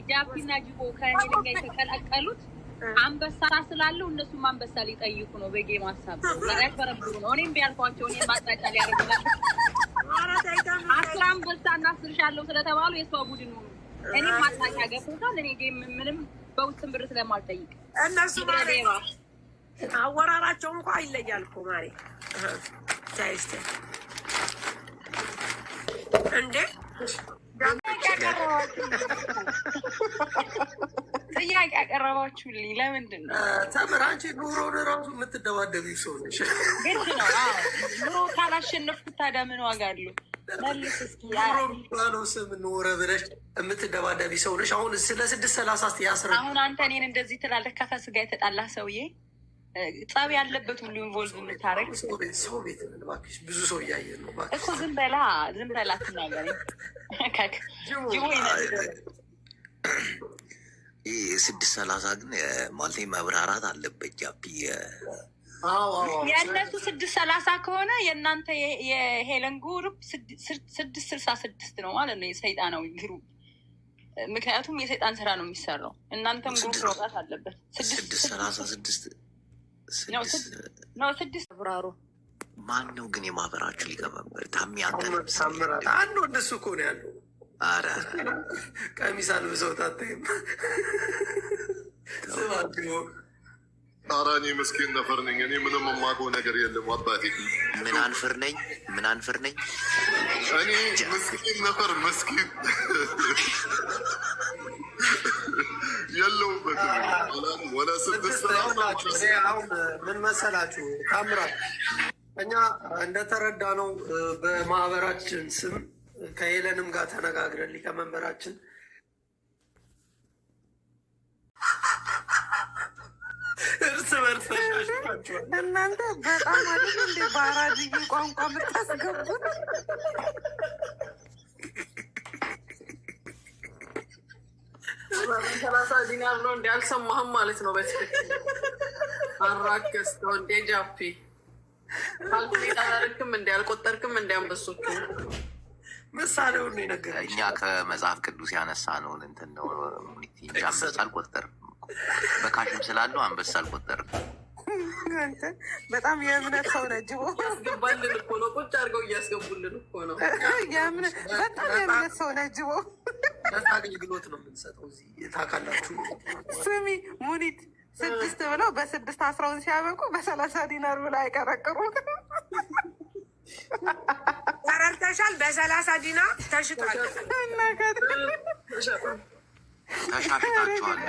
ጃፒና ጅቦ ከኔ ጋር የተቀላቀሉት አንበሳ ስላለው እነሱም አንበሳ ሊጠይቁ ነው። በጌም ሀሳብ ያከረብሩ ነው። እኔም ቢያልኳቸው እኔ ማጣጫ ሊያደርጉ ነው። አስራ አንበሳ እናስርሻለሁ ስለተባሉ የሰው ቡድን ነው። እኔም ማጣጫ ገብቶታል። እኔ ጌም ምንም በውስጥም ብር ስለማልጠይቅ እነሱ ማለት አወራራቸው እንኳን ይለያል እኮ ማሬ ታይስተ እንዴ ጥያቄ ያቀረባችሁልኝ ለምንድን ነው? ተምር አንቺ ኑሮን እራሱ የምትደባደቢ ሰው ነሽ። ግድ ነው። ኑሮ ካላሸነፍኩት ታዲያ ምን ዋጋ አለው? መልስ እስኪ ኑሮ ባለው ስም ኖረ ብለሽ የምትደባደቢ ሰው ነሽ። አሁን ስለ 6:30 ያስረ አሁን አንተ እኔን እንደዚህ ትላለህ። ከፈስ ጋር የተጣላ ሰውዬ ጸብ ያለበት ሁሉ ኢንቮልቭ የምታረግ ሰው ቤት ነን። እባክሽ ብዙ ሰው እያየን ነው እኮ። ዝም በላ ትናገሪ። ይህ 6:30 ግን ማለት መብራራት አለበት። ጃፒ የእነሱ 6:30 ከሆነ የእናንተ የሄለን ግሩፕ 6:66 ነው ማለት ነው። የሰይጣናዊ ግሩፕ ምክንያቱም የሰይጣን ስራ ነው የሚሰራው። እናንተም ግሩፕ መውጣት አለበት። 6:36 ነው 6 ብራሩ። ማን ነው ግን የማህበራችሁ ሊቀመንበር? ታሚ አንተ አንዱ እንደሱ እኮ ነው ያለው። አረ ቀሚስ አልብሰው ታታይም። ኧረ እኔ ምስኪን ነፈር ነኝ። እኔ ምንም የማውቀው ነገር የለም አባቴ። ምን አንፍር ነኝ እኔ ምስኪን ነፈር ምስኪን የለውበትም። ወደ 6 አሁን ምን መሰላችሁ ታምራት፣ እኛ እንደተረዳ ነው በማህበራችን ስም ከሄለንም ጋር ተነጋግረን ሊቀመንበራችን እርስ በርስ እናንተ በጣም አሪፍ እንደ በአራድዬ ቋንቋ የምታስገቡት 30 ዲናር ነው እንዲ አልሰማህም ማለት ነው። በትክክል አራከስተው እንዴ ጃፒ ካልኩሌት አላደረግክም እንዲ አልቆጠርክም እንዲ አንበሶቹ ምሳሌውን ነው የነገረኝ። እኛ ከመጽሐፍ ቅዱስ ያነሳ ነውን እንትን ነው እንጂ አንበሳ አልቆጠርም። በካሽም ስላለው አንበሳ አልቆጠርም። በጣም የእምነት ሰው ነህ ጅቦ። ያስገባልን እኮ ነው፣ ቁጭ አድርገው እያስገቡልን እኮ ነው። በጣም የእምነት ሰው ነህ ጅቦ። አገልግሎት ነው የምንሰጠው እዚህ ታውቃላችሁ። ስሚ ሙኒት 6 ብለው በ6 10 ሲያበቁ በ30 ዲናር ብለው አይቀረቅሩም። ተረድተሻል? በ30 ዲናር ተሽጧል። ተሻሽጣችኋል።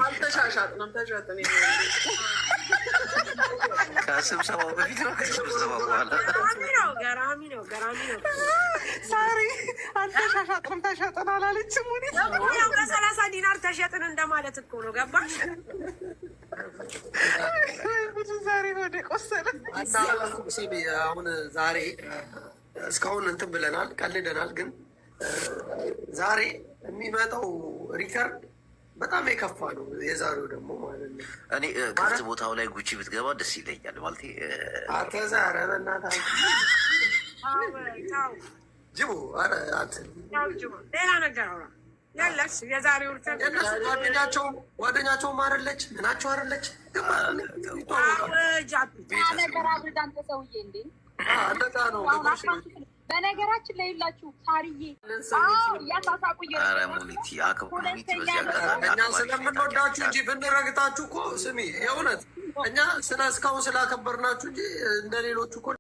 አልተሻሻጥንም። ተሻጥን ከስብሰባው በፊት ነው ከስብሰባው በኋላ። ገራሚ ነው። ሳሪ አልተሻሻጥንም ተሸጥን አላለችም። ሙኒት ያው በ30 ዲናር ተሸጥን እንደማለት እኮ ነው። ገባሽ? ብዙ ዛሬ ወደ ቆሰለ አሁን ዛሬ እስካሁን እንትን ብለናል፣ ቀልደናል። ግን ዛሬ የሚመጣው ሪከርድ በጣም የከፋ ነው። የዛሬው ደግሞ ማለት ነው። እኔ ክፍት ቦታው ላይ ጉቺ ብትገባ ደስ ይለኛል። ማለት አተዛረ በእናትህ ጅቡ ሌላ ነገር አውራ ያለሽ የዛሬው ጓደኛቸውም አይደለች ምናቸው አይደለች ነገር አድርግ አንተ ሰውዬ እንዴ! እንደዛ ነው። በነገራችን ላይ ሁላችሁ ሳርዬ እያሳሳቁ ሙኒቲ ሙኒቲ በዚህ እኛ ስለምንወዳችሁ እንጂ ብንረግጣችሁ እኮ ስሚ፣ የእውነት እኛ እስካሁን ስላከበርናችሁ እንጂ እንደሌሎቹ እኮ